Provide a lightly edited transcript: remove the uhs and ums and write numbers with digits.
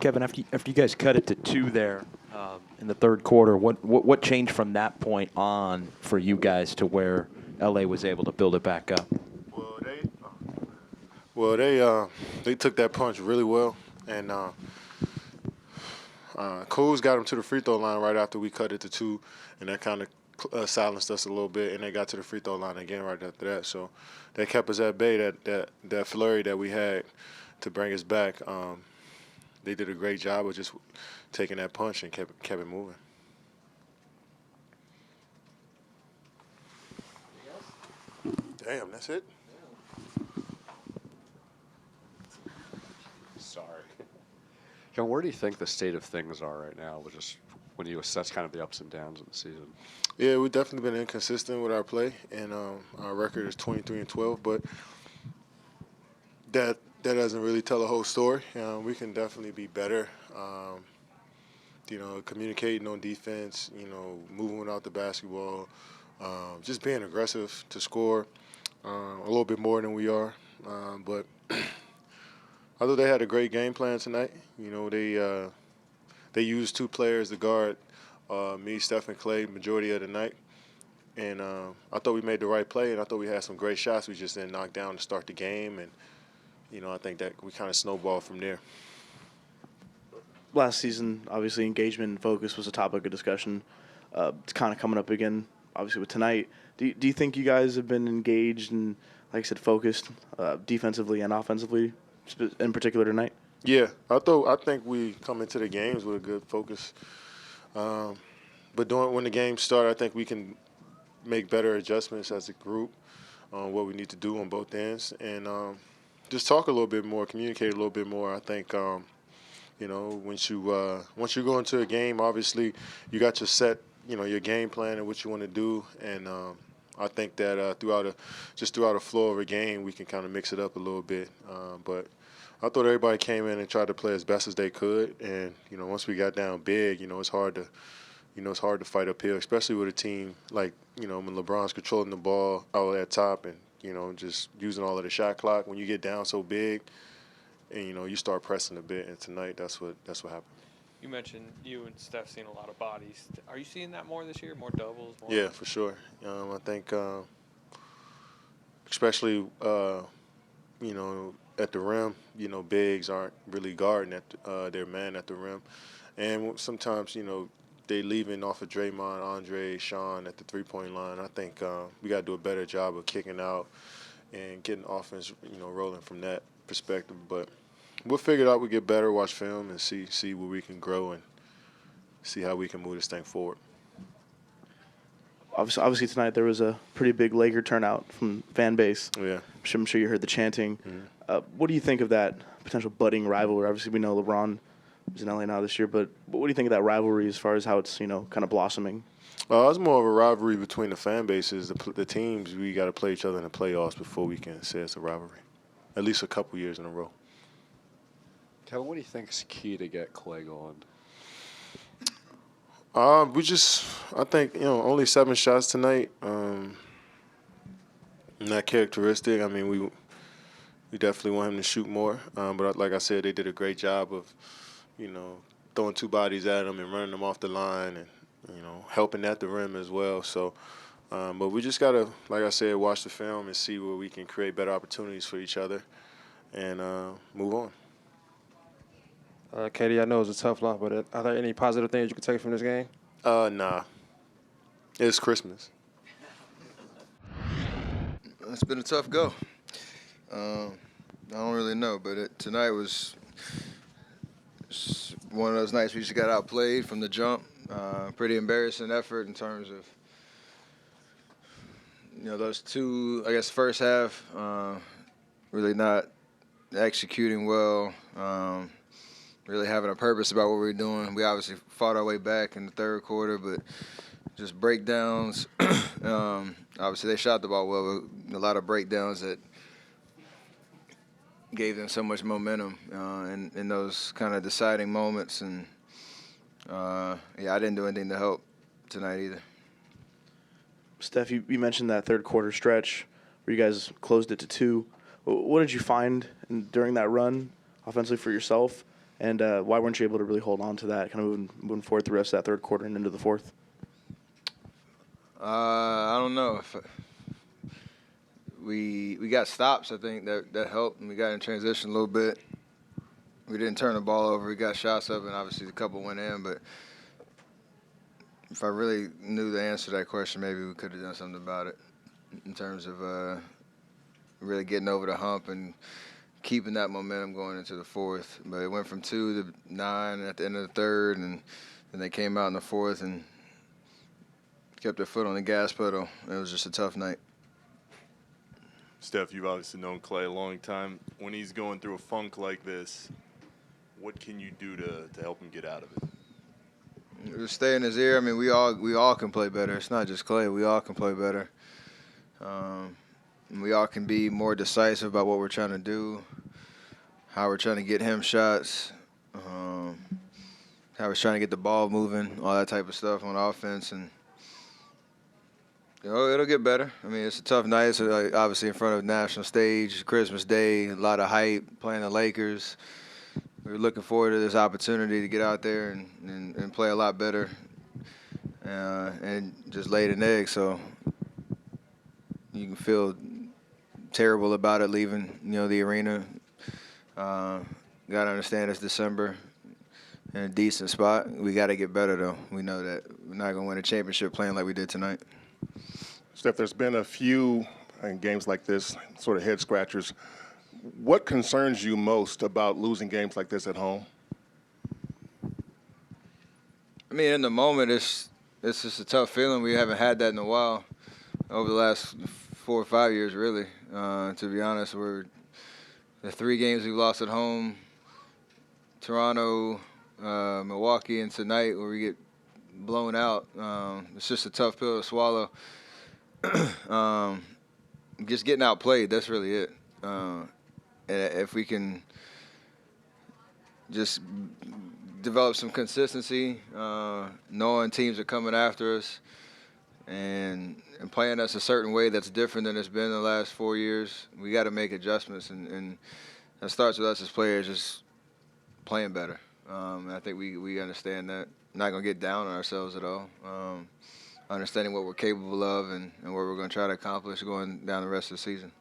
Kevin, after you guys cut it to 2 there in the third quarter, what changed from that point on for you guys to where LA was able to build it back up? They took that punch really well, and Coles got him to the free throw line right after we cut it to 2, and that kind of silenced us a little bit, and they got to the free throw line again right after that. So that kept us at bay. That flurry that we had to bring us back, they did a great job of just taking that punch and kept it moving. Damn, that's it? Sorry. John, where do you think the state of things are right now, just when you assess kind of the ups and downs of the season? Yeah, we've definitely been inconsistent with our play, and our record is 23-12, but that doesn't really tell the whole story. We can definitely be better. Communicating on defense, moving without the basketball, just being aggressive to score a little bit more than we are. But I thought they had a great game plan tonight. They used 2 players to guard me, Steph, and Klay majority of the night. And I thought we made the right play, and I thought we had some great shots. We just didn't knock down to start the game. And, I think that we kind of snowballed from there. Last season, obviously, engagement and focus was a topic of discussion. It's kind of coming up again, obviously, with tonight. Do you think you guys have been engaged and, like I said, focused defensively and offensively, in particular tonight? Yeah, I think we come into the games with a good focus. But when the games start, I think we can make better adjustments as a group on what we need to do on both ends, and just talk a little bit more, communicate a little bit more. I think once you go into a game, obviously you got your set, your game plan and what you want to do, and I think that throughout a flow of a game, we can kind of mix it up a little bit. But I thought everybody came in and tried to play as best as they could, and once we got down big, it's hard to fight uphill, especially with a team like when LeBron's controlling the ball out at top and just using all of the shot clock. When you get down so big, and you start pressing a bit, and tonight that's what happened. You mentioned you and Steph seeing a lot of bodies. Are you seeing that more this year? More doubles? Yeah, for sure. I think especially at the rim, bigs aren't really guarding at their man at the rim, and sometimes they leaving off of Draymond, Andre, Sean at the three-point line. I think we got to do a better job of kicking out and getting offense rolling from that perspective, but we'll figure it out. We get better, watch film, and see where we can grow and see how we can move this thing forward. Obviously tonight there was a pretty big Laker turnout from fan base. Yeah. I'm sure you heard the chanting. Mm-hmm. What do you think of that potential budding rivalry? Obviously we know LeBron is in LA now this year, but what do you think of that rivalry as far as how it's kind of blossoming? It's more of a rivalry between the fan bases, the teams. We got to play each other in the playoffs before we can say it's a rivalry. At least a couple years in a row. Kevin, what do you think is key to get Klay going? I think, only 7 shots tonight. Not characteristic. I mean, we definitely want him to shoot more. But like I said, they did a great job of, throwing 2 bodies at him and running them off the line and, helping at the rim as well. So, but we just got to, like I said, watch the film and see where we can create better opportunities for each other and move on. Katie, I know it was a tough loss, but are there any positive things you can take from this game? Nah. It's Christmas. It's been a tough go. I don't really know, but tonight was one of those nights we just got outplayed from the jump. Pretty embarrassing effort in terms of, those 2, I guess, first half, really not executing well. Really having a purpose about what we were doing. We obviously fought our way back in the third quarter, but just breakdowns. Obviously, they shot the ball well, but a lot of breakdowns that gave them so much momentum in those kind of deciding moments. And, I didn't do anything to help tonight either. Steph, you mentioned that third quarter stretch where you guys closed it to 2. What did you find during that run offensively for yourself? and why weren't you able to really hold on to that, kind of moving forward the rest of that third quarter and into the fourth? I don't know. If we got stops, I think that helped, and we got in transition a little bit. We didn't turn the ball over. We got shots up, and obviously a couple went in. But if I really knew the answer to that question, maybe we could have done something about it in terms of really getting over the hump and keeping that momentum going into the fourth. But it went from 2 to 9 at the end of the third, and then they came out in the fourth and kept their foot on the gas pedal. It was just a tough night. Steph, you've obviously known Klay a long time. When he's going through a funk like this, what can you do to help him get out of it? Just stay in his ear. I mean, we all can play better. It's not just Klay. We all can play better. And we all can be more decisive about what we're trying to do, how we're trying to get him shots, how we're trying to get the ball moving, all that type of stuff on offense. And it'll get better. I mean, it's a tough night. It's obviously in front of national stage, Christmas Day, a lot of hype, playing the Lakers. We're looking forward to this opportunity to get out there and play a lot better and just lay an egg. So you can feel terrible about it leaving, the arena. Got to understand it's December in a decent spot. We got to get better, though. We know that we're not going to win a championship playing like we did tonight. Steph, there's been a few games like this, sort of head scratchers. What concerns you most about losing games like this at home? I mean, in the moment, it's just a tough feeling. We haven't had that in a while, over the last 4 or 5 years, really. To be honest, the 3 games we've lost at home, Toronto, Milwaukee, and tonight where we get blown out. It's just a tough pill to swallow. Just getting outplayed, that's really it. And if we can just develop some consistency, knowing teams are coming after us and playing us a certain way that's different than it's been the last 4 years, we got to make adjustments. And that starts with us as players just playing better. I think we understand that. Not going to get down on ourselves at all. Understanding what we're capable of and what we're going to try to accomplish going down the rest of the season.